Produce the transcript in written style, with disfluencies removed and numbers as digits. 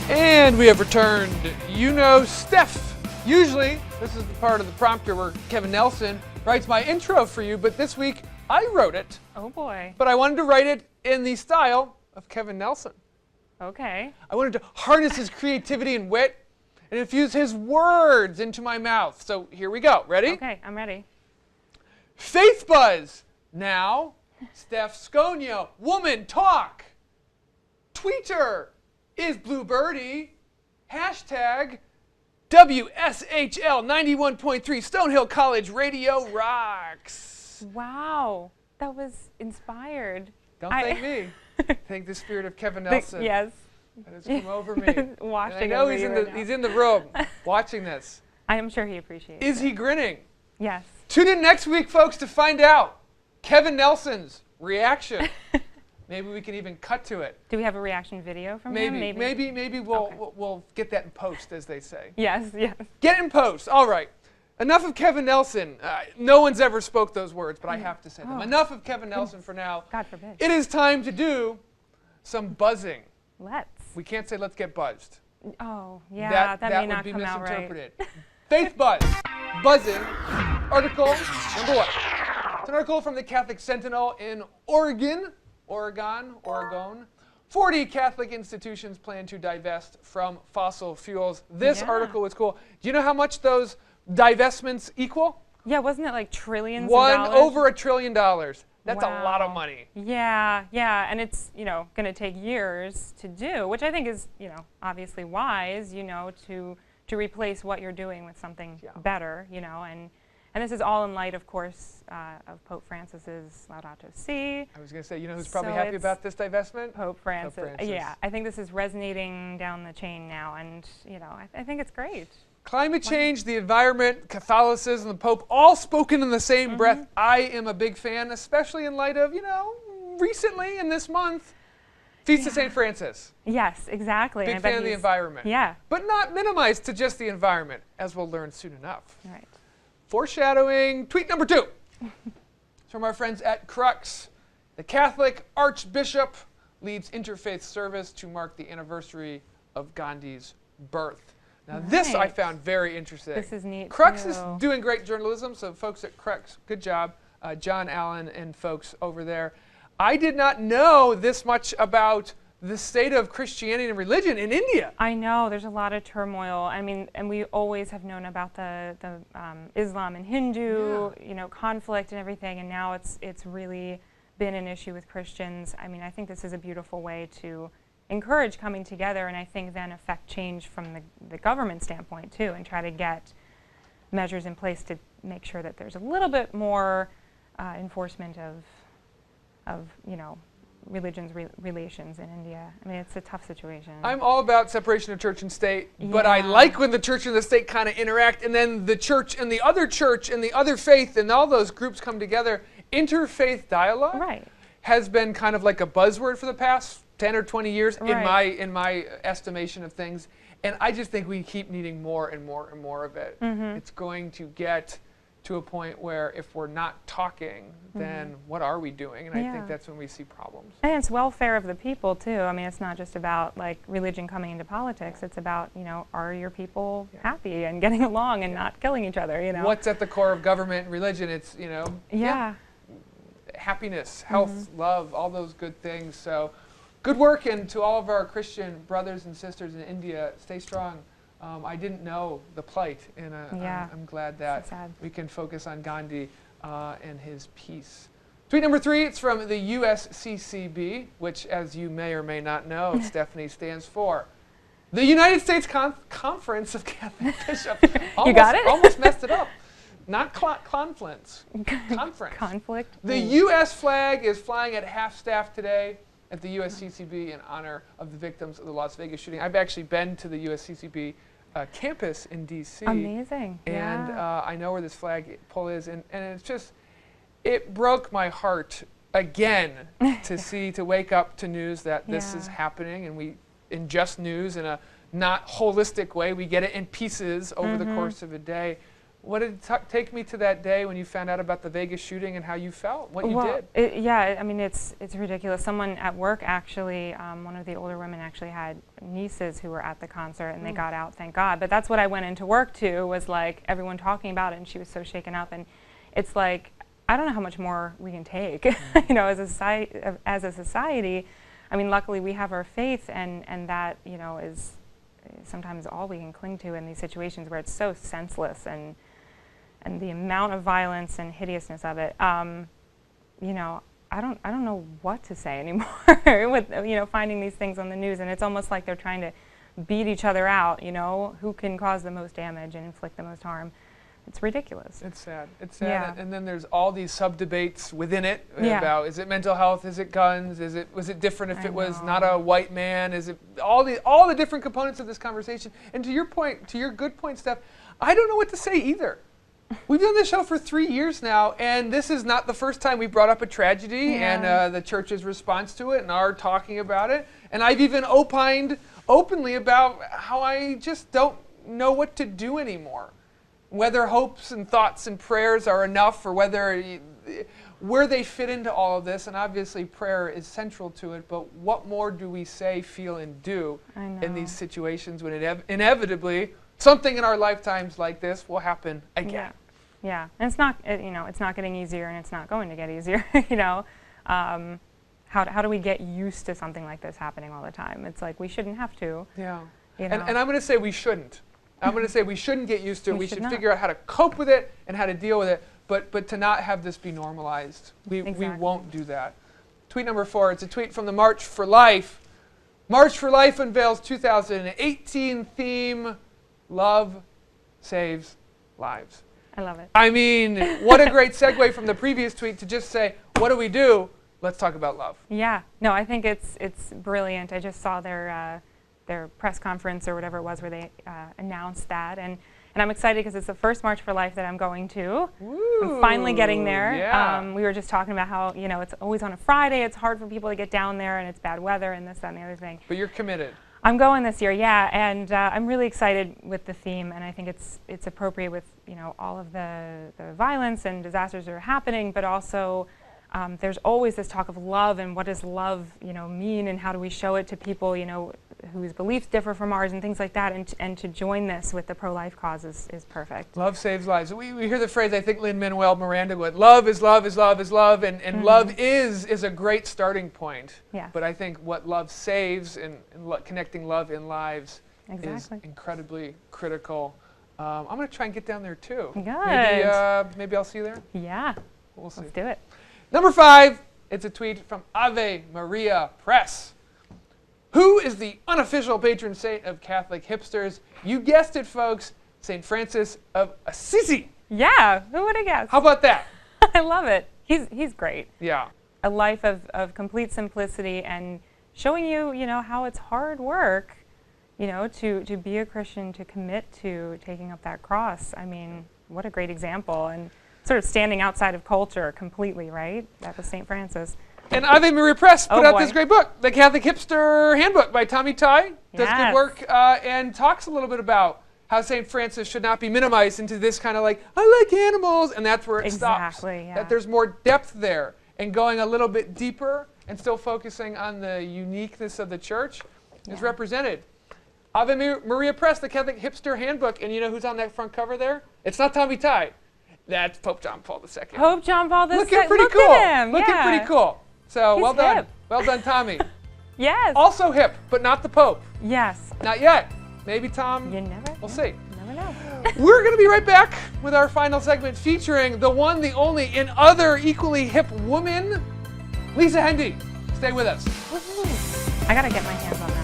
And we have returned. You know Steph. Usually, this is the part of the prompter where Kevin Nelson writes my intro for you, but this week I wrote it. Oh boy. But I wanted to write it in the style of Kevin Nelson. Okay. I wanted to harness his creativity and wit and infuse his words into my mouth. So here we go. Ready? Okay, I'm ready. Faith Buzz. Now, Steph Scogna. Woman talk. Tweeter is Blue Birdie. Hashtag WSHL 91.3 Stonehill College Radio rocks. Wow, that was inspired. Don't thank me. Thank the spirit of Kevin Nelson. Yes. That has come over me. Washing I know over you right now. he's in the room watching this. I am sure he appreciates Is it. he grinning? Yes. Tune in next week, folks, to find out Kevin Nelson's reaction. Maybe we can even cut to it. Do we have a reaction video from him? Maybe we'll get that in post, as they say. Yes, yes. Get it in post. All right. Enough of Kevin Nelson. No one's ever spoke those words, but I have to say them. Enough of Kevin Nelson for now. God forbid. It is time to do some buzzing. Let's. We can't say let's get buzzed. Oh, yeah, that may not would be come out right. misinterpreted. Faith Buzz. Buzzing. Article number 1. It's an article from the Catholic Sentinel in Oregon. 40 Catholic institutions plan to divest from fossil fuels. This article was cool. Do you know how much those divestments equal? Yeah, wasn't it like trillions of dollars? Over $1 trillion. That's a lot of money. Yeah, and it's, going to take years to do, which I think is, obviously wise, to replace what you're doing with something better, and this is all in light, of course, of Pope Francis's Laudato Si. I was going to say, who's probably happy about this divestment? Pope Francis. Yeah, I think this is resonating down the chain now, and I think it's great. Climate change, the environment, Catholicism, the Pope, all spoken in the same breath. I am a big fan, especially in light of, recently in this month, Feast of St. Francis. Yes, exactly. Big fan of the environment. Yeah. But not minimized to just the environment, as we'll learn soon enough. Right. Foreshadowing, tweet number 2. It's from our friends at Crux. The Catholic Archbishop leads interfaith service to mark the anniversary of Gandhi's birth. Now this I found very interesting. This is neat Crux too. is doing great journalism, so folks at Crux, good job. John Allen and folks over there. I did not know this much about the state of Christianity and religion in India. I know, there's a lot of turmoil. I mean, and we always have known about the Islam and Hindu, conflict and everything, and now it's really been an issue with Christians. I mean, I think this is a beautiful way to encourage coming together, and I think then affect change from the government standpoint too, and try to get measures in place to make sure that there's a little bit more enforcement of relations in India. I mean, it's a tough situation. I'm all about separation of church and state, but I like when the church and the state kind of interact, and then the church and the other faith and all those groups come together. Interfaith dialogue has been kind of like a buzzword for the past 10 or 20 years in my estimation of things, and I just think we keep needing more and more and more of it. It's going to get to a point where if we're not talking, then what are we doing? And I think that's when we see problems. And it's welfare of the people too. I mean, it's not just about like religion coming into politics. It's about, are your people happy and getting along and not killing each other, What's at the core of government and religion? It's, happiness, health, love, all those good things. So good work, and to all of our Christian brothers and sisters in India, stay strong. I didn't know the plight, and I'm glad that we can focus on Gandhi and his peace. Tweet number 3, it's from the USCCB, which, as you may or may not know, Stephanie, stands for the United States Conference of Catholic Bishops. You got it? Almost messed it up. Not conference. Conflict. The U.S. flag is flying at half-staff today at the USCCB in honor of the victims of the Las Vegas shooting. I've actually been to the USCCB campus in D.C. Amazing. And I know where this flag pole is, and it's just, it broke my heart again to wake up to news that this is happening, and we ingest news in a not holistic way. We get it in pieces over the course of a day. take me to that day when you found out about the Vegas shooting and how you felt, what you did. I mean, it's ridiculous. Someone at work actually, one of the older women actually had nieces who were at the concert, and they got out, thank God. But that's what I went into work to, was like everyone talking about it, and she was so shaken up. And it's like, I don't know how much more we can take, you know, as a society. I mean, luckily we have our faith, and that, you know, is sometimes all we can cling to in these situations where it's so senseless, and the amount of violence and hideousness of it. You know, I don't know what to say anymore with, you know, finding these things on the news, and it's almost like they're trying to beat each other out, you know, who can cause the most damage and inflict the most harm. It's ridiculous. It's sad. It's sad. Yeah. And then there's all these sub-debates within it about, is it mental health? Is it guns? Was it different if it was not a white man? Is it all the different components of this conversation? And to your point, to your good point, Steph, I don't know what to say either. We've done this show for 3 years now, and this is not the first time we brought up a tragedy and the church's response to it and our talking about it. And I've even opined openly about how I just don't know what to do anymore. Whether hopes and thoughts and prayers are enough, or where they fit into all of this. And obviously prayer is central to it, but what more do we say, feel, and do in these situations when inevitably something in our lifetimes like this will happen again? Yeah. And it's not, you know, it's not getting easier, and it's not going to get easier. You know, how do we get used to something like this happening all the time? It's like we shouldn't have to. Yeah. You know? And I'm going to say we shouldn't. I'm going to say we shouldn't get used to it. We should figure out how to cope with it and how to deal with it, but to not have this be normalized. We won't do that. Tweet number 4, it's a tweet from the March for Life. March for Life unveils 2018 theme, Love Saves Lives. I love it. I mean, what a great segue from the previous tweet to just say, what do we do? Let's talk about love. Yeah. No, I think it's brilliant. I just saw their press conference or whatever it was where they announced that, and I'm excited because it's the first March for Life that I'm going to. Ooh, I'm finally getting there. Yeah. We were just talking about how, you know, it's always on a Friday. It's hard for people to get down there, and it's bad weather and this, that, and the other thing. But you're committed. I'm going this year, yeah, and I'm really excited with the theme, and I think it's appropriate with, you know, all of the violence and disasters that are happening, but also there's always this talk of love, and what does love, you know, mean, and how do we show it to people, you know, whose beliefs differ from ours and things like that, and to join this with the pro-life cause is perfect. Love saves lives. We hear the phrase, I think Lin-Manuel Miranda would, love is love is love is love, and love is a great starting point. Yeah. But I think what love saves and connecting love in lives is Exactly. incredibly critical. I'm going to try and get down there too. Good. Maybe I'll see you there. Yeah. We'll see. Let's do it. Number 5, it's a tweet from Ave Maria Press. Who is the unofficial patron saint of Catholic hipsters? You guessed it, folks, St. Francis of Assisi. Yeah, who would have guessed? How about that? I love it. He's great. Yeah. A life of complete simplicity, and showing you, you know, how it's hard work, you know, to be a Christian, to commit to taking up that cross. I mean, what a great example, and sort of standing outside of culture completely, right? That was St. Francis. And Ave Maria Press put out this great book, The Catholic Hipster Handbook by Tommy Ty. Does good work and talks a little bit about how St. Francis should not be minimized into this kind of like, I like animals, and that's where it stops. Yeah. That there's more depth there, and going a little bit deeper and still focusing on the uniqueness of the church is represented. Ave Maria Press, The Catholic Hipster Handbook, and you know who's on that front cover there? It's not Tommy Ty. That's Pope John Paul II. Pope John Paul II. Looking pretty cool. Look at him. Looking pretty cool. So He's well done. hip. Well done, Tommy. Yes. Also hip, but not the Pope. Yes. Not yet. Maybe Tom. You never. We'll see. Never know. We're going to be right back with our final segment featuring the one, the only, and other equally hip woman, Lisa Hendy. Stay with us. Woo-hoo. I gotta get my hands on that.